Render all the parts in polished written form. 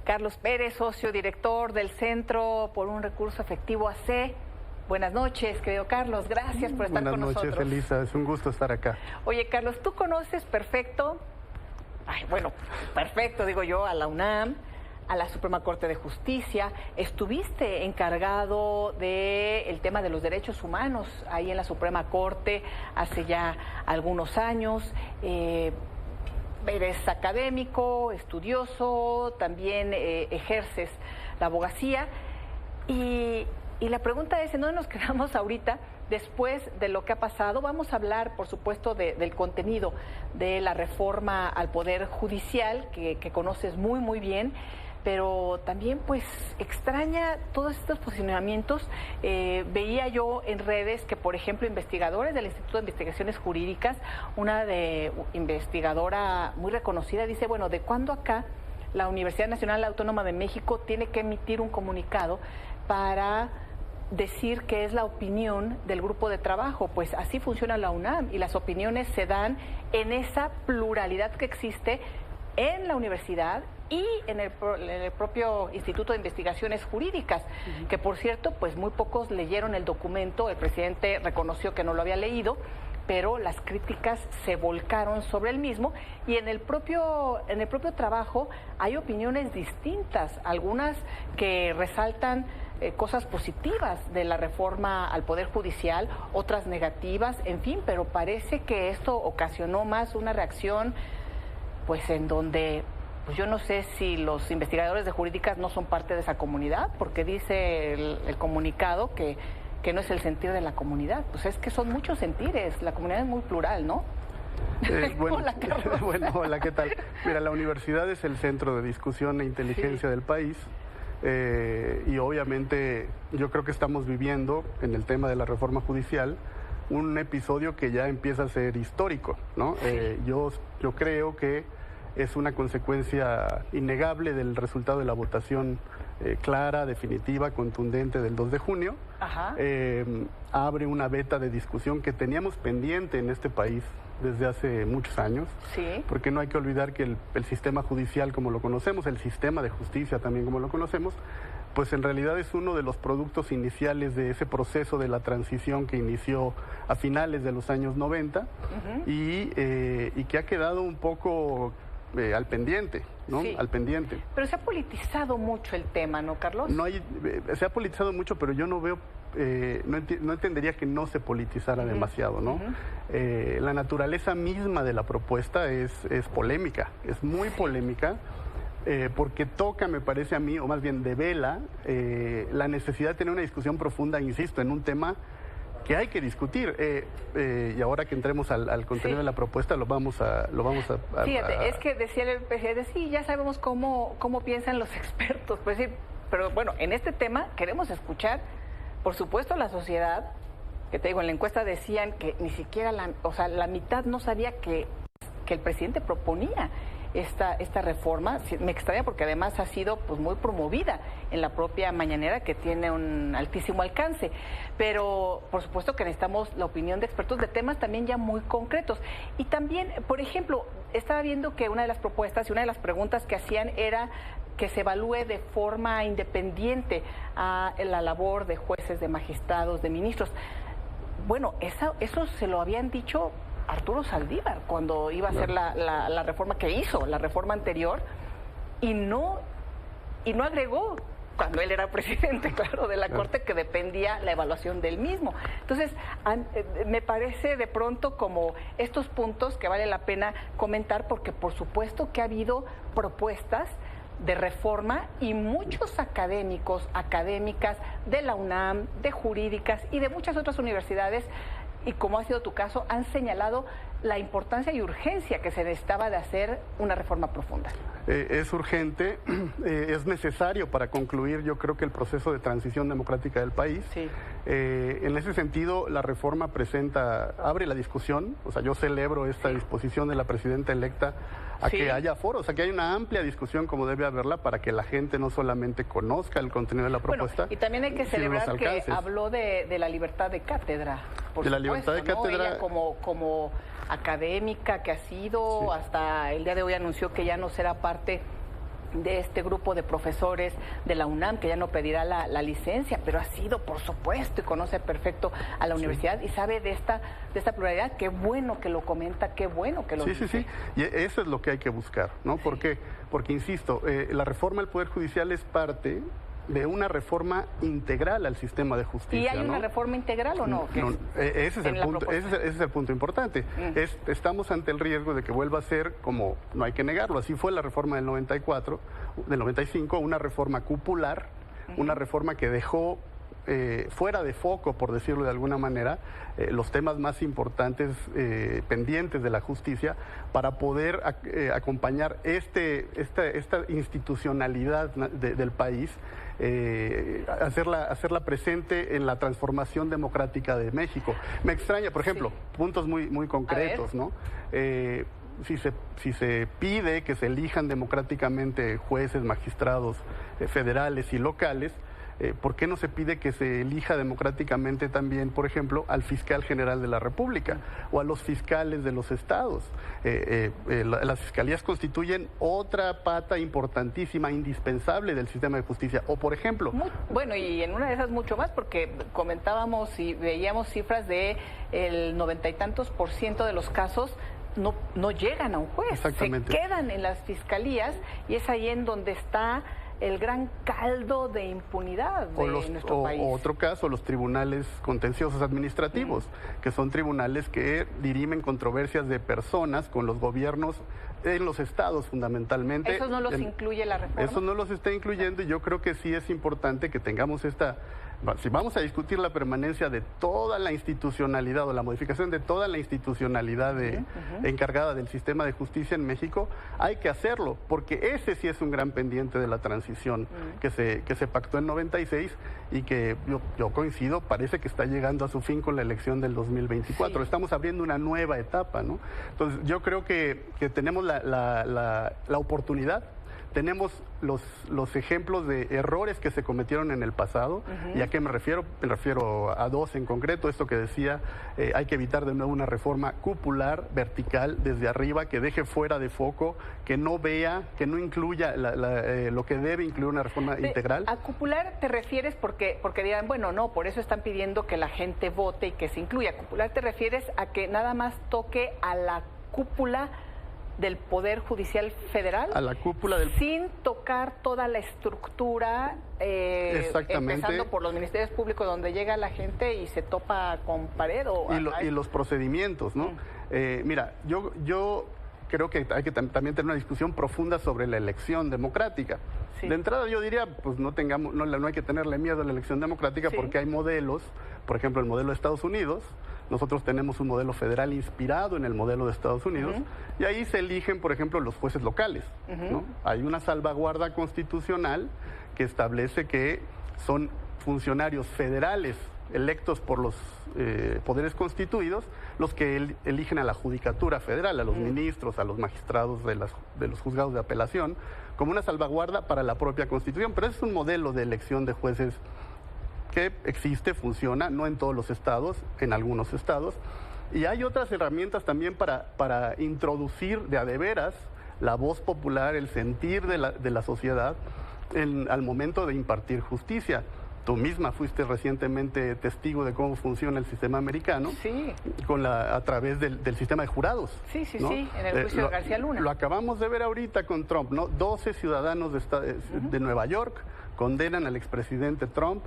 Carlos Pérez, socio director del Centro por un Recurso Efectivo AC. Buenas noches, querido Carlos, gracias por estar con nosotros. Buenas noches, Elisa, es un gusto estar acá. Oye, Carlos, tú conoces perfecto, perfecto, digo yo, a la UNAM, a la Suprema Corte de Justicia. Estuviste encargado del tema de los derechos humanos ahí en la Suprema Corte hace ya algunos años. Eres académico, estudioso, también ejerces la abogacía. Y la pregunta es, ¿en dónde nos quedamos ahorita después de lo que ha pasado? Vamos a hablar, por supuesto, del contenido de la reforma al Poder Judicial, que conoces muy, muy bien, pero también, pues, extraña todos estos posicionamientos. Veía yo en redes que, por ejemplo, investigadores del Instituto de Investigaciones Jurídicas, una investigadora muy reconocida, dice, bueno, ¿de cuándo acá la Universidad Nacional Autónoma de México tiene que emitir un comunicado para decir que es la opinión del grupo de trabajo? Pues así funciona la UNAM y las opiniones se dan en esa pluralidad que existe en la universidad y en el propio Instituto de Investigaciones Jurídicas, que por cierto, pues muy pocos leyeron el documento. El presidente reconoció que no lo había leído, pero las críticas se volcaron sobre el mismo, y en el propio trabajo hay opiniones distintas, algunas que resaltan cosas positivas de la reforma al Poder Judicial, otras negativas, en fin, pero parece que esto ocasionó más una reacción, pues en donde, pues yo no sé si los investigadores de jurídicas no son parte de esa comunidad, porque dice el comunicado que no es el sentir de la comunidad. Pues es que son muchos sentires, la comunidad es muy plural, ¿no? Hola, Carlos. Bueno, hola, ¿qué tal? Mira, la universidad es el centro de discusión e inteligencia del país, y obviamente yo creo que estamos viviendo, en el tema de la reforma judicial, un episodio que ya empieza a ser histórico, ¿no? Yo creo que es una consecuencia innegable del resultado de la votación clara, definitiva, contundente del 2 de junio. Abre una veta de discusión que teníamos pendiente en este país desde hace muchos años, porque no hay que olvidar que el sistema judicial como lo conocemos, el sistema de justicia también como lo conocemos, pues en realidad es uno de los productos iniciales de ese proceso de la transición que inició a finales de los años 90 y que ha quedado un poco al pendiente, ¿no? Sí. Al pendiente. Pero se ha politizado mucho el tema, ¿no, Carlos? Se ha politizado mucho, pero yo no veo, no entendería que no se politizara demasiado, ¿no? La naturaleza misma de la propuesta es polémica, es muy polémica, porque toca, me parece a mí, o más bien devela, la necesidad de tener una discusión profunda, insisto, en un tema que hay que discutir, y ahora que entremos al contenido de la propuesta lo vamos a Fíjate, es que decía el presidente, sí, ya sabemos cómo piensan los expertos, pues sí, pero bueno, en este tema queremos escuchar, por supuesto, a la sociedad, que te digo, en la encuesta decían que ni siquiera la mitad no sabía que el presidente proponía esta reforma. Me extraña porque además ha sido pues muy promovida en la propia mañanera, que tiene un altísimo alcance, pero por supuesto que necesitamos la opinión de expertos de temas también ya muy concretos. Y también, por ejemplo, estaba viendo que una de las propuestas y una de las preguntas que hacían era que se evalúe de forma independiente a la labor de jueces, de magistrados, de ministros. Bueno, eso se lo habían dicho Arturo Saldívar cuando iba a hacer la reforma que hizo, la reforma anterior, y no agregó, cuando él era presidente, claro, de la Corte, que dependía la evaluación del mismo. Entonces, me parece de pronto como estos puntos que vale la pena comentar, porque por supuesto que ha habido propuestas de reforma y muchos académicas de la UNAM, de jurídicas y de muchas otras universidades, y como ha sido tu caso, han señalado la importancia y urgencia que se necesitaba de hacer una reforma profunda. Es urgente, es necesario para concluir, yo creo, que el proceso de transición democrática del país. Sí. En ese sentido, la reforma abre la discusión. O sea, yo celebro esta disposición de la presidenta electa a que haya foros, a que haya una amplia discusión como debe haberla, para que la gente no solamente conozca el contenido de la propuesta. Bueno, y también hay que celebrar que habló de la libertad de cátedra, por de supuesto, la libertad de cátedra, ¿no? Ella como académica que ha sido, hasta el día de hoy anunció que ya no será parte de este grupo de profesores de la UNAM, que ya no pedirá la licencia, pero ha sido, por supuesto, y conoce perfecto a la universidad y sabe de esta pluralidad. Qué bueno que lo comenta, qué bueno que lo dice. Sí. Y eso es lo que hay que buscar, ¿no? Sí. ¿Por qué? Porque, insisto, la reforma del Poder Judicial es parte de una reforma integral al sistema de justicia. ¿Y hay una reforma integral o no? Ese es el punto importante. Estamos ante el riesgo de que vuelva a ser, como no hay que negarlo, así fue la reforma del 95, una reforma cupular, una reforma que dejó fuera de foco, por decirlo de alguna manera, los temas más importantes pendientes de la justicia para poder acompañar esta institucionalidad del país, hacerla presente en la transformación democrática de México. Me extraña, por ejemplo, puntos muy concretos, ¿no? Si se pide que se elijan democráticamente jueces, magistrados federales y locales, ¿por qué no se pide que se elija democráticamente también, por ejemplo, al fiscal general de la República o a los fiscales de los estados? Las fiscalías constituyen otra pata importantísima, indispensable del sistema de justicia. O, por ejemplo... Bueno, y en una de esas mucho más, porque comentábamos y veíamos cifras de el 90 y tantos % de los casos no llegan a un juez, se quedan en las fiscalías, y es ahí en donde está el gran caldo de impunidad de nuestro país. O otro caso, los tribunales contenciosos administrativos, que son tribunales que dirimen controversias de personas con los gobiernos en los estados, fundamentalmente. ¿Esos no los incluye la reforma? Eso no los está incluyendo, y yo creo que sí es importante que tengamos si vamos a discutir la permanencia de toda la institucionalidad o la modificación de toda la institucionalidad encargada del sistema de justicia en México, hay que hacerlo, porque ese sí es un gran pendiente de la transición que se pactó en 96 y que yo coincido, parece que está llegando a su fin con la elección del 2024. Sí. Estamos abriendo una nueva etapa, ¿no? Entonces, yo creo que tenemos la oportunidad. Tenemos los ejemplos de errores que se cometieron en el pasado. ¿Y a qué me refiero? Me refiero a dos en concreto. Esto que decía, hay que evitar de nuevo una reforma cupular, vertical, desde arriba, que deje fuera de foco, que no vea, que no incluya lo que debe incluir una reforma integral. ¿A cupular te refieres porque dirán, bueno, no, por eso están pidiendo que la gente vote y que se incluya? ¿A cupular te refieres a que nada más toque a la cúpula del Poder Judicial Federal, a la cúpula sin tocar toda la estructura, empezando por los ministerios públicos, donde llega la gente y se topa con pared? Y los procedimientos, ¿no? Mira, yo creo que hay que también tener una discusión profunda sobre la elección democrática. Sí. De entrada yo diría, pues no hay que tenerle miedo a la elección democrática, porque hay modelos, por ejemplo el modelo de Estados Unidos. Nosotros tenemos un modelo federal inspirado en el modelo de Estados Unidos, y ahí se eligen, por ejemplo, los jueces locales, ¿no? Hay una salvaguarda constitucional que establece que son funcionarios federales electos por los poderes constituidos los que eligen a la judicatura federal, a los ministros, a los magistrados de los juzgados de apelación, como una salvaguarda para la propia Constitución. Pero ese es un modelo de elección de jueces que existe, funciona, no en todos los estados, en algunos estados. Y hay otras herramientas también para introducir de a de veras la voz popular, el sentir de la sociedad al momento de impartir justicia. Tú misma fuiste recientemente testigo de cómo funciona el sistema americano, sí, a través del sistema de jurados. Sí, ¿no? Sí, en el juicio de García Luna. Lo acabamos de ver ahorita con Trump, ¿no? 12 ciudadanos de Nueva York condenan al expresidente Trump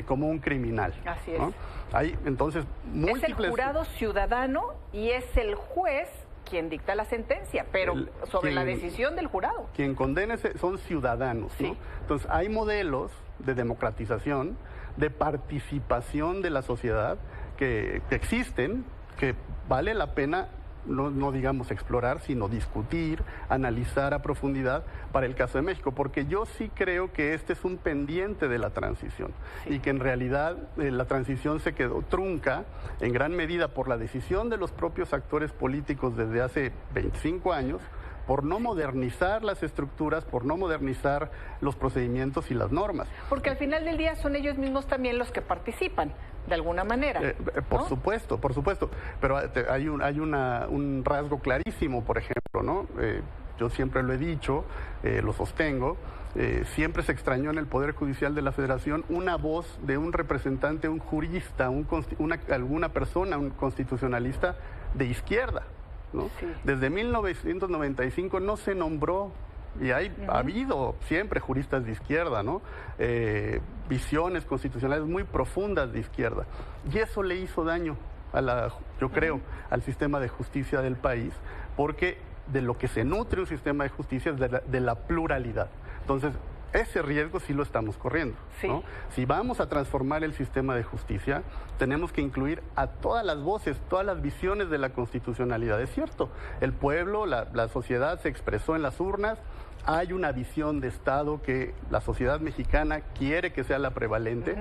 como un criminal. Así es. ¿no? Hay entonces múltiples... Es el jurado ciudadano y es el juez quien dicta la sentencia, pero sobre la decisión del jurado. Quien condena son ciudadanos, ¿no? Sí. Entonces hay modelos de democratización, de participación de la sociedad que existen, que vale la pena no digamos explorar, sino discutir, analizar a profundidad para el caso de México, porque yo sí creo que este es un pendiente de la transición, sí, y que en realidad la transición se quedó trunca en gran medida por la decisión de los propios actores políticos desde hace 25 años, por no modernizar las estructuras, por no modernizar los procedimientos y las normas. Porque al final del día son ellos mismos también los que participan, de alguna manera. Por supuesto, pero hay un rasgo clarísimo, por ejemplo, ¿no? yo siempre lo he dicho, lo sostengo, siempre se extrañó en el Poder Judicial de la Federación una voz de un representante, un jurista, alguna persona, un constitucionalista de izquierda, ¿no? Sí. Desde 1995 no se nombró, y ha habido siempre juristas de izquierda, ¿no? Visiones constitucionales muy profundas de izquierda, y eso le hizo daño yo creo, al sistema de justicia del país, porque de lo que se nutre un sistema de justicia es de la pluralidad. Entonces, ese riesgo sí lo estamos corriendo, sí, ¿no? Si vamos a transformar el sistema de justicia, tenemos que incluir a todas las voces, todas las visiones de la constitucionalidad. Es cierto, el pueblo, la sociedad se expresó en las urnas, hay una visión de Estado que la sociedad mexicana quiere que sea la prevalente,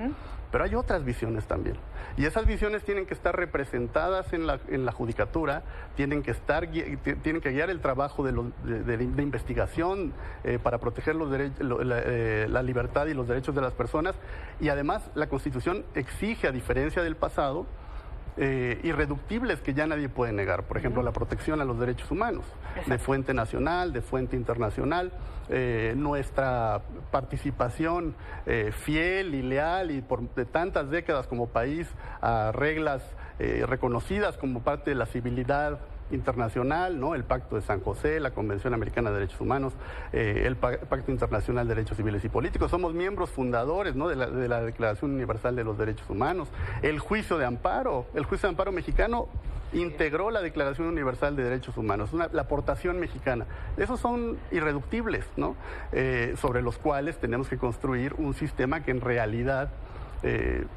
pero hay otras visiones también. Y esas visiones tienen que estar representadas en la judicatura, tienen que guiar el trabajo de investigación para proteger la libertad y los derechos de las personas. Y además la Constitución exige, a diferencia del pasado, irreductibles que ya nadie puede negar. Por ejemplo, la protección a los derechos humanos, de fuente nacional, de fuente internacional, nuestra participación fiel y leal y de tantas décadas como país a reglas reconocidas como parte de la civilidad internacional, ¿no? El Pacto de San José, la Convención Americana de Derechos Humanos, el Pacto Internacional de Derechos Civiles y Políticos. Somos miembros fundadores, ¿no? de la Declaración Universal de los Derechos Humanos. El juicio de amparo mexicano integró la Declaración Universal de Derechos Humanos, la aportación mexicana. Esos son irreductibles, ¿no? Sobre los cuales tenemos que construir un sistema que en realidad,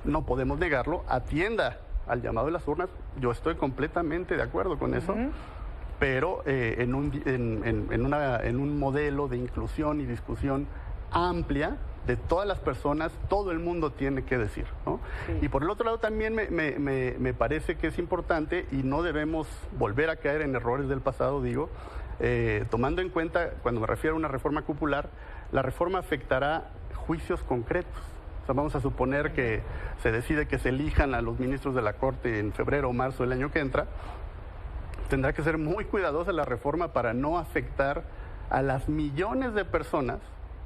no podemos negarlo, atienda al llamado de las urnas. Yo estoy completamente de acuerdo con eso, pero en un modelo de inclusión y discusión amplia de todas las personas, todo el mundo tiene que decir, ¿no? Sí. Y por el otro lado también me parece que es importante, y no debemos volver a caer en errores del pasado, digo, tomando en cuenta, cuando me refiero a una reforma cupular, la reforma afectará juicios concretos. Vamos a suponer que se decide que se elijan a los ministros de la Corte en febrero o marzo del año que entra. Tendrá que ser muy cuidadosa la reforma para no afectar a las millones de personas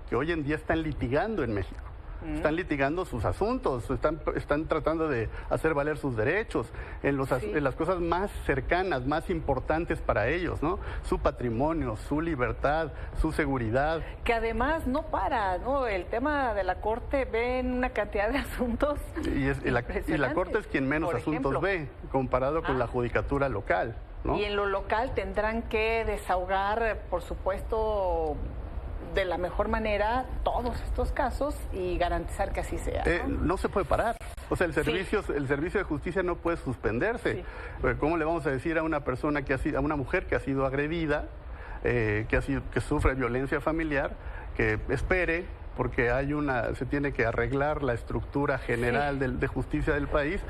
que hoy en día están litigando en México. Están litigando sus asuntos, están tratando de hacer valer sus derechos en las cosas más cercanas, más importantes para ellos, ¿no? Su patrimonio, su libertad, su seguridad. Que además no para, ¿no? El tema de la Corte ve en una cantidad de asuntos. Y la Corte es quien menos asuntos ve, comparado con la judicatura local, ¿no? Y en lo local tendrán que desahogar, por supuesto, de la mejor manera todos estos casos y garantizar que así sea, ¿no? No se puede parar. O sea, el servicio de justicia no puede suspenderse. Sí. ¿Cómo le vamos a decir a una persona a una mujer que ha sido agredida, que sufre violencia familiar, que espere porque se tiene que arreglar la estructura general de justicia del país,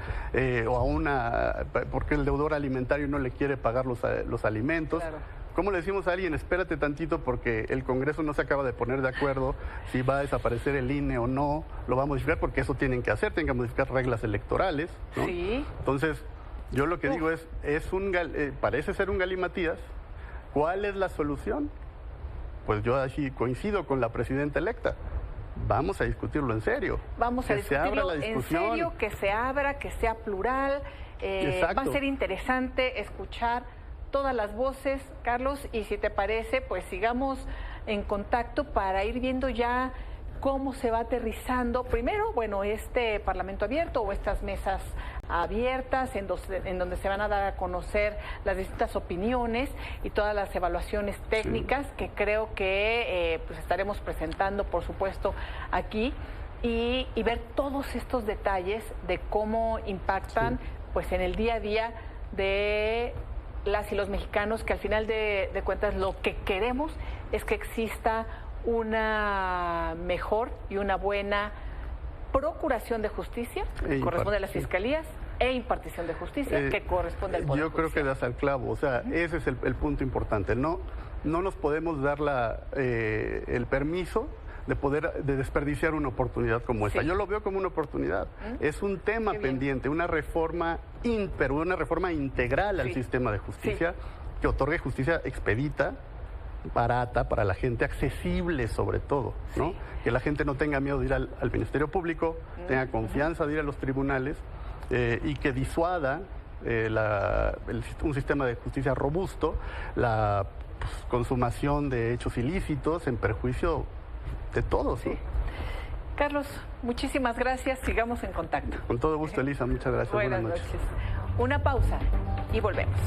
porque el deudor alimentario no le quiere pagar los alimentos? Claro. ¿Cómo le decimos a alguien, espérate tantito porque el Congreso no se acaba de poner de acuerdo si va a desaparecer el INE o no, lo va a modificar? Porque eso tienen que que modificar reglas electorales, ¿no? Sí. Entonces, yo lo que digo parece ser un galimatías. ¿Cuál es la solución? Pues yo así coincido con la presidenta electa. Vamos a discutirlo en serio. Vamos a discutirlo en serio, que se abra, que sea plural. Va a ser interesante escuchar todas las voces, Carlos, y si te parece, pues sigamos en contacto para ir viendo ya cómo se va aterrizando. Primero, bueno, este Parlamento abierto o estas mesas abiertas en donde se van a dar a conocer las distintas opiniones y todas las evaluaciones técnicas que creo que pues estaremos presentando, por supuesto, aquí y ver todos estos detalles de cómo impactan pues en el día a día de las y los mexicanos, que al final de cuentas lo que queremos es que exista una mejor y una buena procuración de justicia, que corresponde a las fiscalías, e impartición de justicia, que corresponde al Poder Judicial. Yo creo que das al clavo, o sea, ese es el punto importante. No nos podemos dar el permiso de desperdiciar una oportunidad como esta. Yo lo veo como una oportunidad. Es un tema pendiente, una reforma integral al sistema de justicia, que otorgue justicia expedita, barata para la gente, accesible sobre todo, ¿no? Sí. Que la gente no tenga miedo de ir al Ministerio Público, tenga confianza de ir a los tribunales y que disuada un sistema de justicia robusto, la consumación de hechos ilícitos en perjuicio de todos. Sí. ¿No? Carlos, muchísimas gracias. Sigamos en contacto. Con todo gusto, Elisa. Muchas gracias. Buenas noches. Una pausa y volvemos.